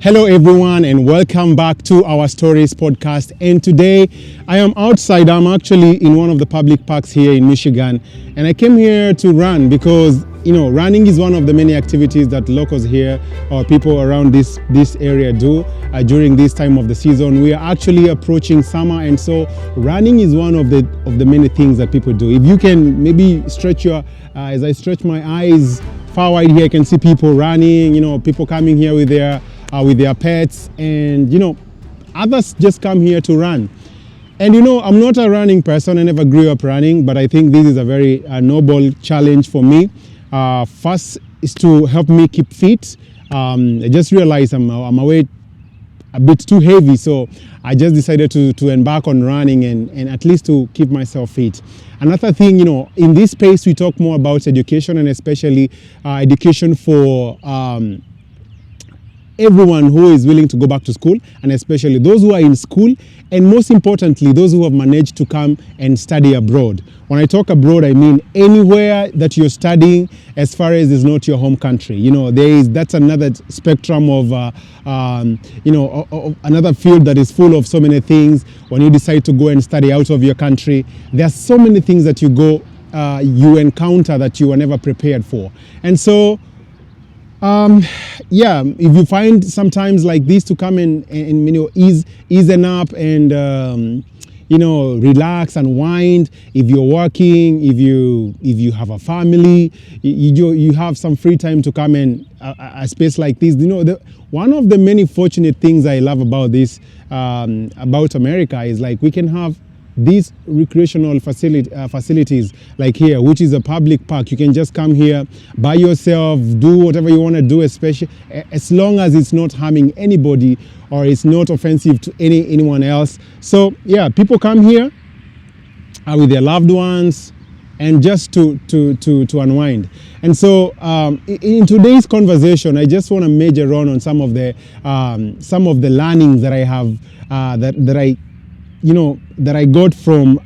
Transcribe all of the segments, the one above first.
Hello everyone and welcome back to our Stories podcast. And today I am outside. I'm actually in one of the public parks here in Michigan, and I came here to run because running is one of the many activities that locals here or people around this area do during this time of the season. We are actually approaching summer, and so running is one of the many things that people do. If you can maybe stretch your as I stretch my eyes far wide here, I can see people running, people coming here with their pets, and others just come here to run. And I'm not a running person. I never grew up running, but I think this is a very noble challenge for me. First is to help me keep fit. I just realized I'm a weight a bit too heavy, so I just decided to embark on running and at least to keep myself fit. Another thing, in this space we talk more about education, and especially education for everyone who is willing to go back to school, and especially those who are in school, and most importantly those who have managed to come and study abroad. When I talk abroad, I mean anywhere that you're studying as far as it's not your home country. That's another spectrum of another field that is full of so many things. When you decide to go and study out of your country, there are so many things that you encounter that you were never prepared for. And so if you find sometimes like this to come and easen up and relax and wind. If you're working, if you have a family, you have some free time to come in a space like this. One of the many fortunate things I love about this about America is like we can have these recreational facilities like here, which is a public park. You can just come here by yourself, do whatever you want to do, especially as long as it's not harming anybody or it's not offensive to anyone else. So yeah, people come here with their loved ones and just to unwind. And so in today's conversation, I just want to major on some of the learnings that I have that I got from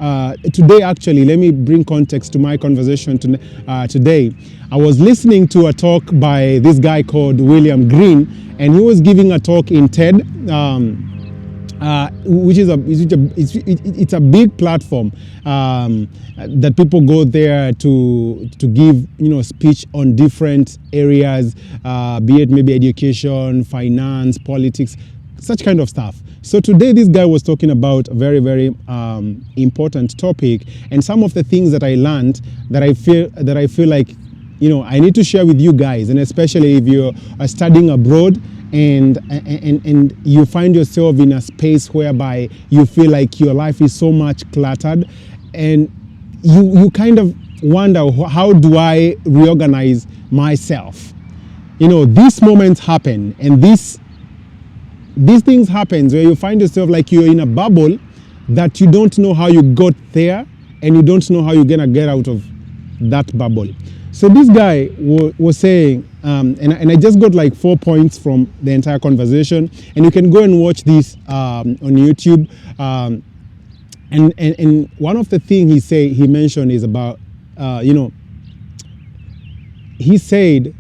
today. Actually, let me bring context to my conversation today. I was listening to a talk by this guy called William Green, and he was giving a talk in TED, which is it's a big platform that people go there to give speech on different areas, be it maybe education, finance, politics, such kind of stuff. So today this guy was talking about a very, very important topic, and some of the things that I learned that I feel like I need to share with you guys, and especially if you are studying abroad and you find yourself in a space whereby you feel like your life is so much cluttered, and you kind of wonder, how do I reorganize myself? These moments happen, and these things happen where you find yourself like you're in a bubble that you don't know how you got there, and you don't know how you're gonna get out of that bubble. So this guy was saying, and I just got like 4 points from the entire conversation, and you can go and watch this on YouTube. And one of the things he mentioned is about, he said,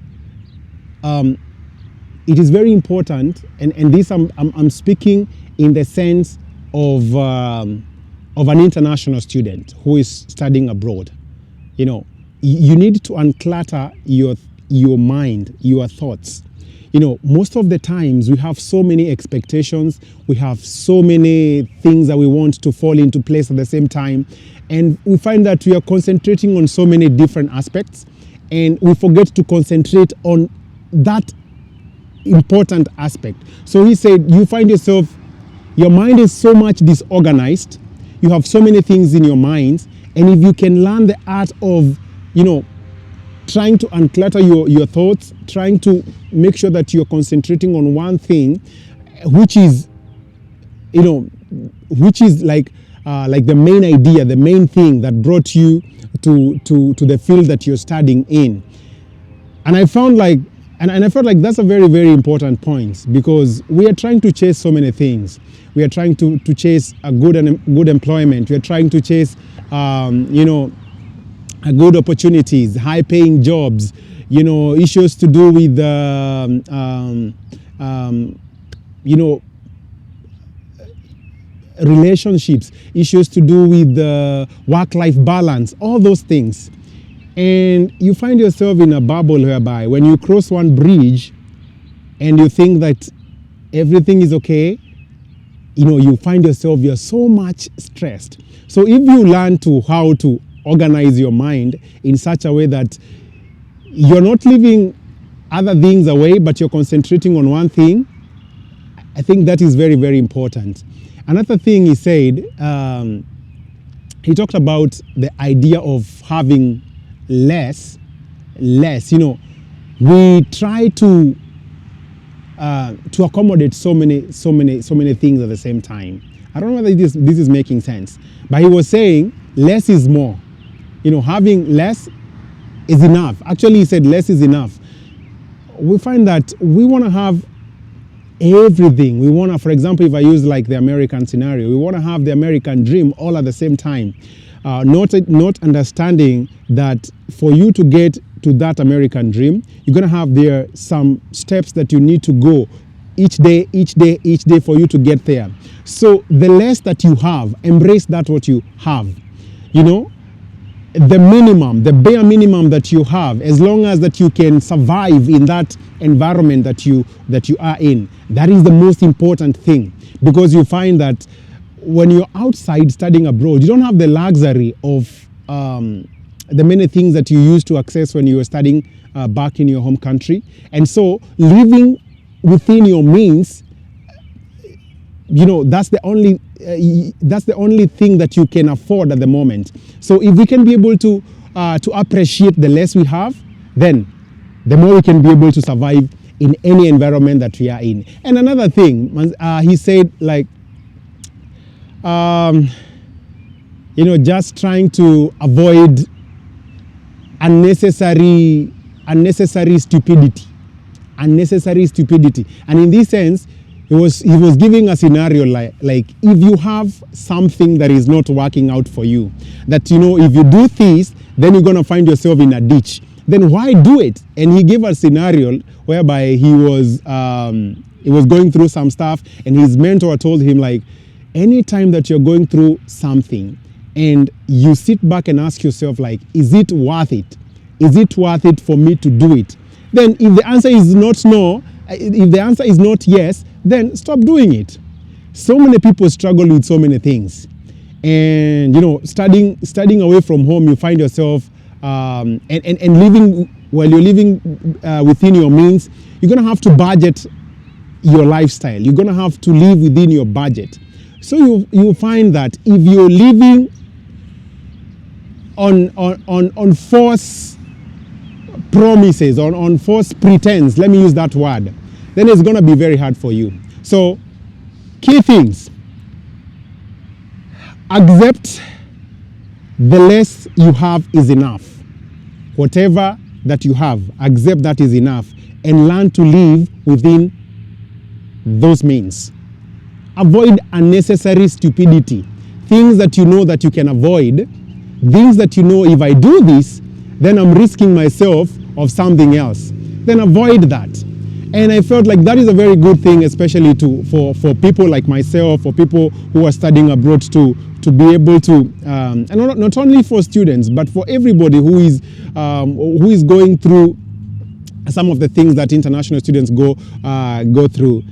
it is very important, and this I'm speaking in the sense of an international student who is studying abroad. You need to unclutter your mind, your thoughts. Most of the times we have so many expectations, we have so many things that we want to fall into place at the same time, and we find that we are concentrating on so many different aspects, and we forget to concentrate on that important aspect. So he said, you find yourself, your mind is so much disorganized, you have so many things in your mind, and if you can learn the art of trying to unclutter your thoughts, trying to make sure that you're concentrating on one thing, which is like the main idea, the main thing that brought you to the field that you're studying in. And I found I felt like that's a very, very important point, because we are trying to chase so many things. We are trying to chase a good employment. We are trying to chase, good opportunities, high-paying jobs. Issues to do with relationships, issues to do with work-life balance, all those things. And you find yourself in a bubble whereby when you cross one bridge and you think that everything is okay, you find yourself, you're so much stressed. So if you learn how to organize your mind in such a way that you're not leaving other things away, but you're concentrating on one thing, I think that is very, very important. Another thing he said, he talked about the idea of having less. We try to accommodate so many things at the same time. I don't know whether this is making sense, but he was saying less is more. Having less is enough. Actually, he said less is enough. We find that we want to have everything. We want to, for example, if I use like the American scenario, we want to have the American dream all at the same time. Not understanding that for you to get to that American dream, you're going to have there some steps that you need to go each day for you to get there. So the less that you have, embrace that what you have. The minimum, the bare minimum that you have, as long as that you can survive in that environment that you are in, that is the most important thing. Because you find that when you're outside studying abroad, you don't have the luxury of the many things that you used to access when you were studying back in your home country. And so living within your means, that's the only thing that you can afford at the moment. So if we can be able to appreciate the less we have, then the more we can be able to survive in any environment that we are in. And another thing, he said, like, just trying to avoid unnecessary stupidity. And in this sense, he was giving a scenario like if you have something that is not working out for you, that if you do this, then you're going to find yourself in a ditch. Then why do it? And he gave a scenario whereby he was going through some stuff, and his mentor told him, like, anytime that you're going through something and you sit back and ask yourself, like, is it worth it? Is it worth it for me to do it? Then if the answer is not no, if the answer is not yes, then stop doing it. So many people struggle with so many things. And, studying away from home, you find yourself, and living, while you're living within your means, you're going to have to budget your lifestyle. You're going to have to live within your budget. So you find that if you're living on false promises, on false pretense, let me use that word, then it's going to be very hard for you. So, key things: accept the less you have is enough. Whatever that you have, accept that is enough, and learn to live within those means. Avoid unnecessary stupidity. Things that you know that you can avoid, things that you know, if I do this, then I'm risking myself of something else. Then avoid that. And I felt like that is a very good thing, especially for people like myself, for people who are studying abroad, to be able to, and not only for students, but for everybody who is going through some of the things that international students go through.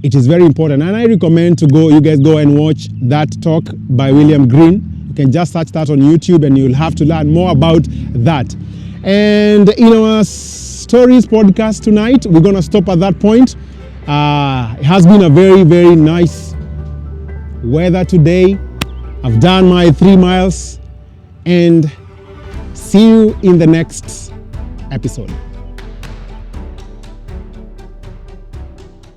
It is very important, and I recommend you guys go and watch that talk by William Green. You can just search that on YouTube, and you'll have to learn more about that. And in our stories podcast tonight, we're going to stop at that point. It has been a very, very nice weather today. I've done my 3 miles, and see you in the next episode.